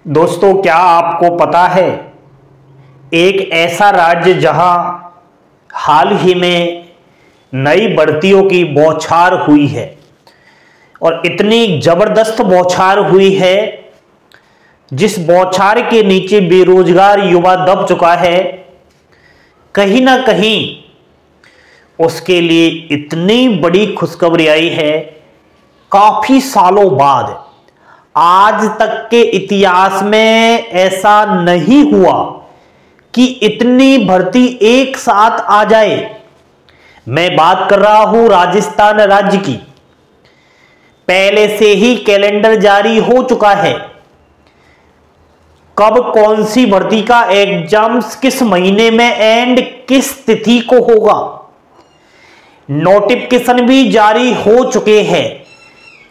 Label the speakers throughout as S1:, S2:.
S1: दोस्तों, क्या आपको पता है एक ऐसा राज्य जहां हाल ही में नई भर्तियों की बौछार हुई है और इतनी जबरदस्त बौछार हुई है जिस बौछार के नीचे बेरोजगार युवा दब चुका है। कहीं ना कहीं उसके लिए इतनी बड़ी खुशखबरी आई है। काफी सालों बाद आज तक के इतिहास में ऐसा नहीं हुआ कि इतनी भर्ती एक साथ आ जाए। मैं बात कर रहा हूं राजस्थान राज्य की। पहले से ही कैलेंडर जारी हो चुका है। कब कौन सी भर्ती का एग्जाम्स किस महीने में एंड किस तिथि को होगा, नोटिफिकेशन भी जारी हो चुके हैं।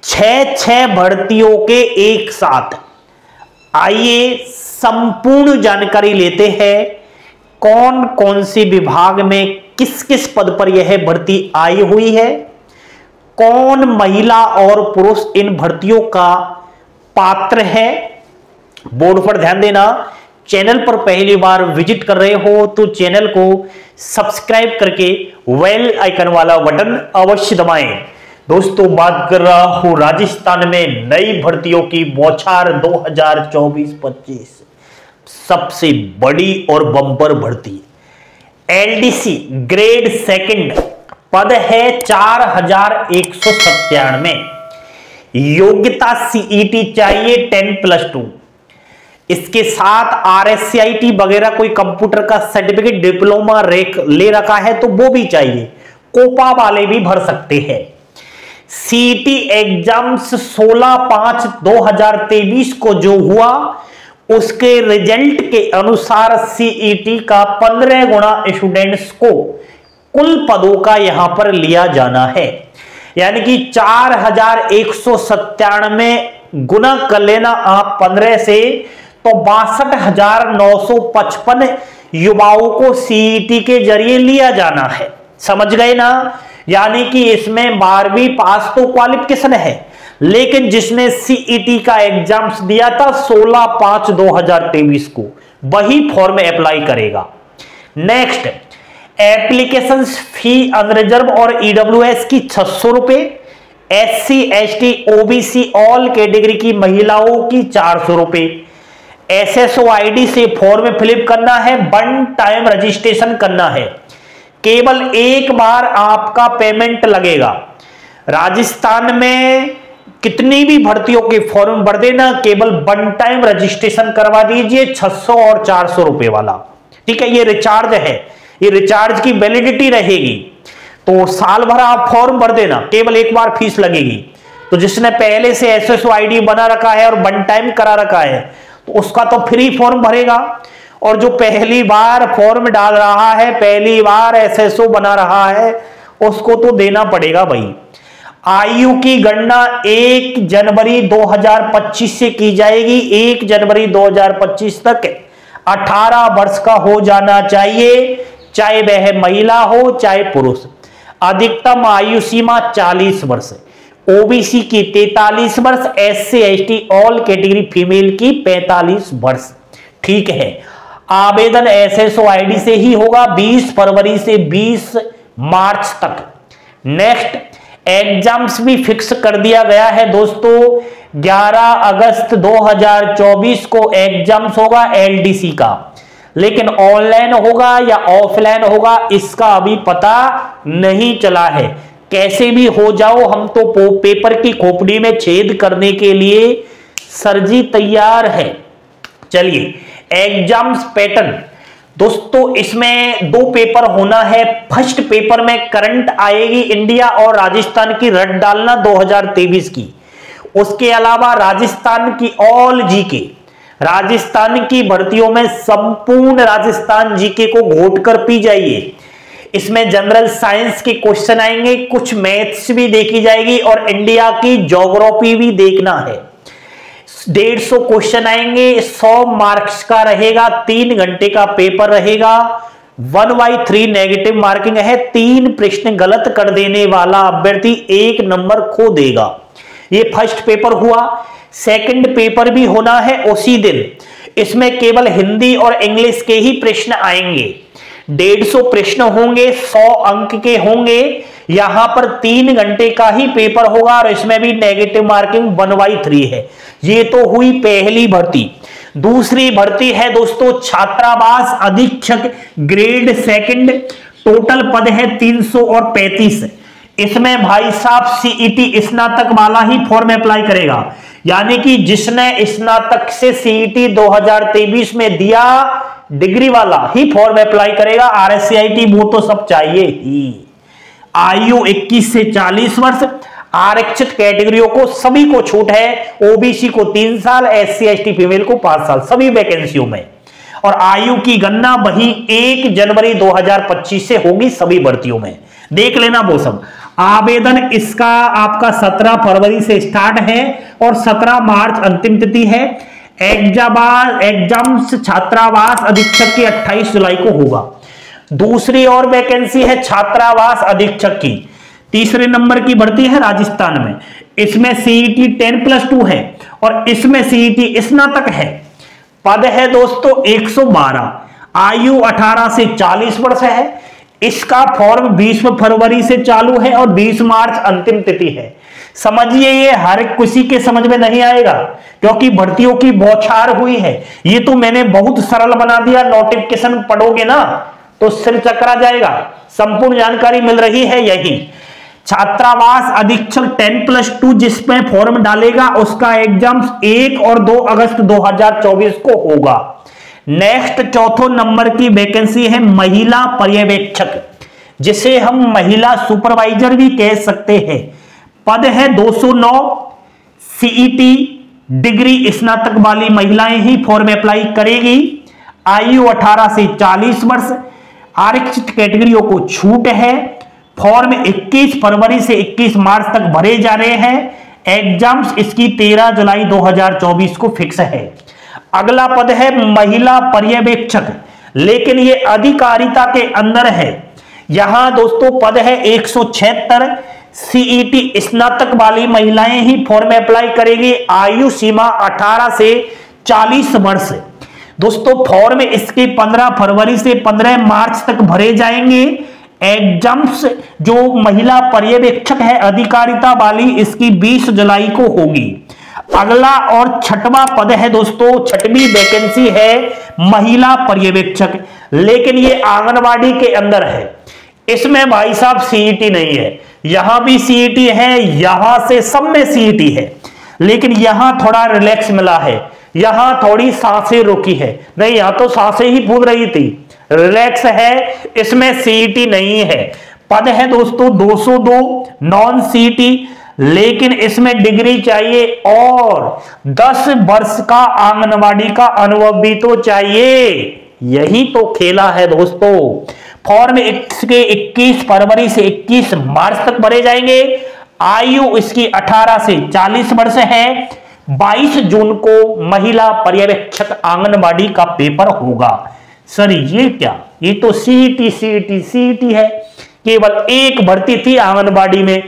S1: छह भर्तियों के एक साथ। आइए संपूर्ण जानकारी लेते हैं कौन कौन सी विभाग में किस किस पद पर यह भर्ती आई हुई है, कौन महिला और पुरुष इन भर्तियों का पात्र है। बोर्ड पर ध्यान देना। चैनल पर पहली बार विजिट कर रहे हो तो चैनल को सब्सक्राइब करके बेल आइकन वाला बटन अवश्य दबाएं। दोस्तों, बात कर रहा हूं राजस्थान में नई भर्तियों की बौछार 2024-25। सबसे बड़ी और बम्पर भर्ती एलडीसी ग्रेड सेकंड पद है 4197। योग्यता सीईटी चाहिए 10+2। इसके साथ आरएससीआईटी वगैरह कोई कंप्यूटर का सर्टिफिकेट डिप्लोमा ले रखा है तो वो भी चाहिए। कोपा वाले भी भर सकते हैं। सीईटी एग्जाम्स 16/5/2023 को जो हुआ उसके रिजल्ट के अनुसार सीईटी का 15 गुना स्टूडेंट्स को कुल पदों का यहां पर लिया जाना है। यानी कि 4197 गुना कर लेना आप 15 से तो 62,955 युवाओं को सीईटी के जरिए लिया जाना है। समझ गए ना। यानी कि इसमें 12वीं पास तो क्वालिफिकेशन है, लेकिन जिसने सीईटी का एग्जाम्स दिया था 16/5/2023 को वही फॉर्म अप्लाई करेगा। नेक्स्ट, एप्लीकेशन फी अनरिजर्व और ईडब्ल्यूएस की 600 रुपए, SC ST OBC all category की महिलाओं की 400 रुपए। एसएसओ आईडी से फॉर्म फिलअप करना है, वन टाइम रजिस्ट्रेशन करना है। केवल एक बार आपका पेमेंट लगेगा। राजस्थान में कितनी भी भर्तियों के फॉर्म भर देना, केवल वन टाइम रजिस्ट्रेशन करवा दीजिए 600 और 400 रुपए वाला। ठीक है, ये रिचार्ज है, ये रिचार्ज की वैलिडिटी रहेगी। तो साल भर आप फॉर्म भर देना, केवल एक बार फीस लगेगी। तो जिसने पहले से एसएसओ आईडी बना रखा है और वन टाइम करा रखा है तो उसका तो फ्री फॉर्म भरेगा, और जो पहली बार फॉर्म डाल रहा है, पहली बार एसएसओ बना रहा है, उसको तो देना पड़ेगा भाई। आयु की गणना 1 जनवरी 2025 से की जाएगी। 1 जनवरी 2025 तक 18 वर्ष का हो जाना चाहिए, चाहे वह महिला हो चाहे पुरुष। अधिकतम आयु सीमा 40 वर्ष, ओबीसी की 43 वर्ष, SC ST all category female की 45 वर्ष। ठीक है, आवेदन एसएसओ आईडी से ही होगा 20 फरवरी से 20 मार्च तक। नेक्स्ट, एग्जाम्स भी फिक्स कर दिया गया है दोस्तों। 11 अगस्त 2024 को एग्जाम्स होगा एलडीसी का, लेकिन ऑनलाइन होगा या ऑफलाइन होगा इसका अभी पता नहीं चला है। कैसे भी हो जाओ, हम तो पेपर की खोपड़ी में छेद करने के लिए सरजी तैयार है। चलिए, एग्जाम्स पैटर्न दोस्तों, इसमें 2 पेपर होना है। फर्स्ट पेपर में करंट आएगी इंडिया और राजस्थान की रट डालना 2023 की। उसके अलावा राजस्थान की ऑल जीके, राजस्थान की भर्तियों में संपूर्ण राजस्थान जीके को घोट कर पी जाइए। इसमें जनरल साइंस के क्वेश्चन आएंगे, कुछ मैथ्स भी देखी जाएगी और इंडिया की ज्योग्राफी भी देखना है। 150 क्वेश्चन आएंगे, 100 मार्क्स का रहेगा, 3 घंटे का पेपर रहेगा। 1/3 नेगेटिव मार्किंग है। 3 प्रश्न गलत कर देने वाला अभ्यर्थी 1 नंबर खो देगा। ये फर्स्ट पेपर हुआ। सेकंड पेपर भी होना है उसी दिन। इसमें केवल हिंदी और इंग्लिश के ही प्रश्न आएंगे। 150 प्रश्न होंगे, 100 अंक के होंगे। यहां पर 3 घंटे का ही पेपर होगा और इसमें भी नेगेटिव मार्किंग 1/3 है। ये तो हुई पहली भर्ती। दूसरी भर्ती है दोस्तों छात्रावास अधीक्षक ग्रेड सेकंड। टोटल पद है 335। इसमें भाई साहब सीईटी स्नातक वाला ही फॉर्म अप्लाई करेगा, यानी कि जिसने स्नातक से सीईटी 2023 में दिया डिग्री वाला ही फॉर्म अप्लाई करेगा। आरएससीआईटी वो तो सब चाहिए ही। आयु 21 से 40 वर्ष। आरक्षित कैटेगरियों को सभी को छूट है। ओबीसी को 3 साल, एससी एसटी फीमेल को 5 साल सभी वैकेंसियों में। और आयु की गणना वही 1 जनवरी 2025 से होगी सभी भर्तियों में। देख लेना वो सब। आवेदन इसका आपका 17 फरवरी से स्टार्ट है और 17 मार्च अंतिम तिथि है। एग्जाम्स छात्रावास अधीक्षक की 28 जुलाई को होगा। दूसरी और वैकेंसी है छात्रावास अधीक्षक की, तीसरे नंबर की भर्ती है राजस्थान में। इसमें सीईटी 10+2 है और इसमें सीईटी स्नातक है। पद है दोस्तों 112। आयु 18 से 40 वर्ष है। इसका फॉर्म 20 फरवरी से चालू है और 20 मार्च अंतिम तिथि है। समझिए ये हर किसी के समझ में नहीं आएगा क्योंकि भर्तियों की बौछार हुई है। ये तो मैंने बहुत सरल बना दिया। नोटिफिकेशन पढ़ोगे ना तो सिर चकरा जाएगा। संपूर्ण जानकारी मिल रही है यही। छात्रावास अधीक्षक 10+2 जिसमें फॉर्म डालेगा उसका एग्जाम 1 और 2 अगस्त 2024 को होगा। नेक्स्ट चौथो नंबर की वैकेंसी है महिला पर्यवेक्षक, जिसे हम महिला सुपरवाइजर भी कह सकते हैं। पद है 209। सीईटी डिग्री स्नातक वाली महिलाएं ही फॉर्म अप्लाई करेगी। आयु 18 से 40 वर्ष। आरक्षित कैटेगरियों को छूट है। फॉर्म 21 फरवरी से 21 मार्च तक भरे जा रहे हैं। एग्जाम्स इसकी 13 जुलाई 2024 को फिक्स है। अगला पद है महिला पर्यवेक्षक, लेकिन ये अधिकारिता के अंदर है। यहां दोस्तों पद है 176। सीईटी स्नातक वाली महिलाएं ही फॉर्म अप्लाई करेगी। आयु सीमा 18 से 40 वर्ष। दोस्तों फॉर्म इसके 15 फरवरी से 15 मार्च तक भरे जाएंगे। एग्जाम्स जो महिला पर्यवेक्षक है अधिकारिता वाली इसकी 20 जुलाई को होगी। अगला और छठवां पद है दोस्तों, छठवीं वैकेंसी है महिला पर्यवेक्षक, लेकिन ये आंगनवाड़ी के अंदर है। इसमें भाई साहब सीईटी नहीं है। यहां भी सीईटी है, यहां से सब में सीईटी है, लेकिन यहां थोड़ा रिलैक्स मिला है। यहां थोड़ी सांसें रुकी है। नहीं, यहां तो सांसें ही फूल रही थी, रिलैक्स है। इसमें सीईटी नहीं है। पद है दोस्तों 202 नॉन सीईटी, लेकिन इसमें डिग्री चाहिए और 10 वर्ष का आंगनवाड़ी का अनुभव भी तो चाहिए। यही तो खेला है दोस्तों। फॉर्म इसके 21 फरवरी से 21 मार्च तक भरे जाएंगे। आयु इसकी 18 से 40 वर्ष है। 22 जून को महिला पर्यवेक्षक आंगनवाड़ी का पेपर होगा। सर ये क्या, ये तो सीईटी है। केवल एक भर्ती थी आंगनवाड़ी में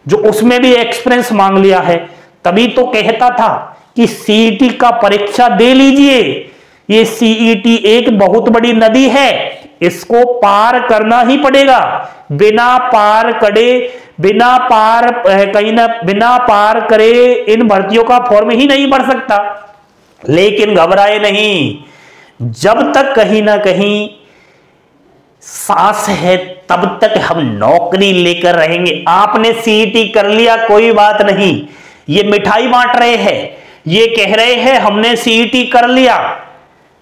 S1: जो उसमें भी एक्सपीरियंस मांग लिया है। तभी तो कहता था कि सीईटी का परीक्षा दे लीजिए। ये सीईटी एक बहुत बड़ी नदी है, इसको पार करना ही पड़ेगा। बिना पार करे इन भर्तियों का फॉर्म ही नहीं भर सकता। लेकिन घबराए नहीं, जब तक कहीं ना कहीं सांस है तब तक हम नौकरी लेकर रहेंगे। आपने सीईटी कर लिया कोई बात नहीं, ये मिठाई बांट रहे हैं, ये कह रहे हैं हमने सीईटी कर लिया,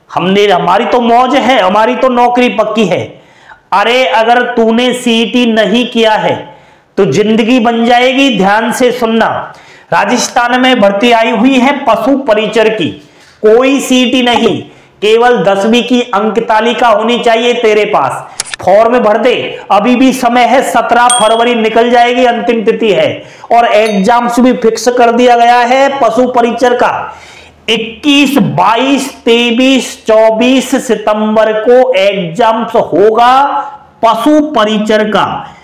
S1: हमारी तो मौज है, हमारी तो नौकरी पक्की है। अरे अगर तूने सीईटी नहीं किया है तो जिंदगी बन जाएगी। ध्यान से सुनना, राजस्थान में भर्ती आई हुई है पशु परिचर की। कोई सीईटी नहीं, केवल 10वीं की अंक तालिका होनी चाहिए तेरे पास। फॉर्म भर दे, अभी भी समय है। 17 फरवरी निकल जाएगी, अंतिम तिथि है। और एग्जाम्स भी फिक्स कर दिया गया है पशु परिचर का। 21, 22, 23, 24 सितंबर को एग्जाम्स होगा पशु परिचर का।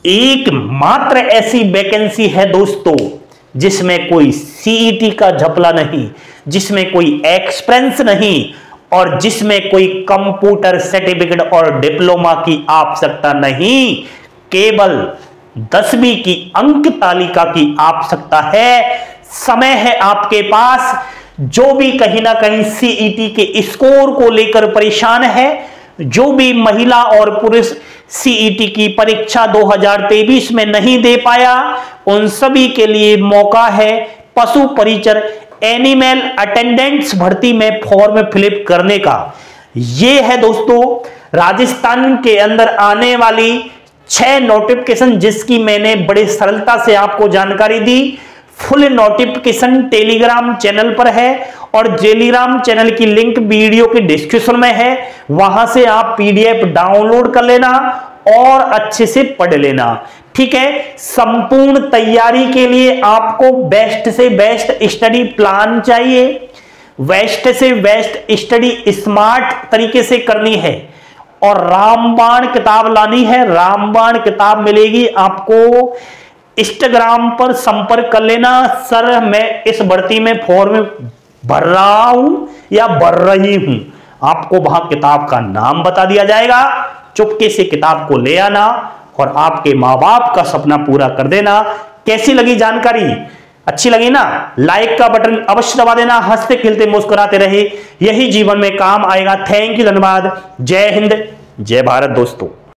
S1: एकमात्र ऐसी वैकेंसी है दोस्तों जिसमें कोई सीईटी का झपला नहीं, जिसमें कोई एक्सपीरियंस नहीं और जिसमें कोई कंप्यूटर सर्टिफिकेट और डिप्लोमा की आवश्यकता नहीं, केवल 10वीं की अंक तालिका की आवश्यकता है। समय है आपके पास। जो भी कहीं ना कहीं सीईटी के स्कोर को लेकर परेशान है, जो भी महिला और पुरुष सीईटी की परीक्षा 2023 में नहीं दे पाया, उन सभी के लिए मौका है पशु परिचर एनिमल अटेंडेंट्स भर्ती में फॉर्म फिलअप करने का। यह है दोस्तों राजस्थान के अंदर आने वाली 6 नोटिफिकेशन, जिसकी मैंने बड़ी सरलता से आपको जानकारी दी। फुल नोटिफिकेशन टेलीग्राम चैनल पर है और टेलीग्राम चैनल की लिंक वीडियो के डिस्क्रिप्शन में है, वहां से आप पीडीएफ डाउनलोड कर लेना और अच्छे से पढ़ लेना। ठीक है, संपूर्ण तैयारी के लिए आपको बेस्ट से बेस्ट स्टडी प्लान चाहिए, बेस्ट से बेस्ट स्टडी स्मार्ट तरीके से करनी है और रामबाण किताब लानी है। रामबाण किताब मिलेगी आपको, इंस्टाग्राम पर संपर्क कर लेना। सर मैं इस भर्ती में फॉर्म भर रहा हूं या भर रही हूं, आपको वहां किताब का नाम बता दिया जाएगा। चुपके से किताब को ले आना और आपके मां बाप का सपना पूरा कर देना। कैसी लगी जानकारी? अच्छी लगी ना? लाइक का बटन अवश्य दबा देना। हंसते खिलते मुस्कुराते रहे, यही जीवन में काम आएगा। थैंक यू, धन्यवाद। जय हिंद, जय भारत दोस्तों।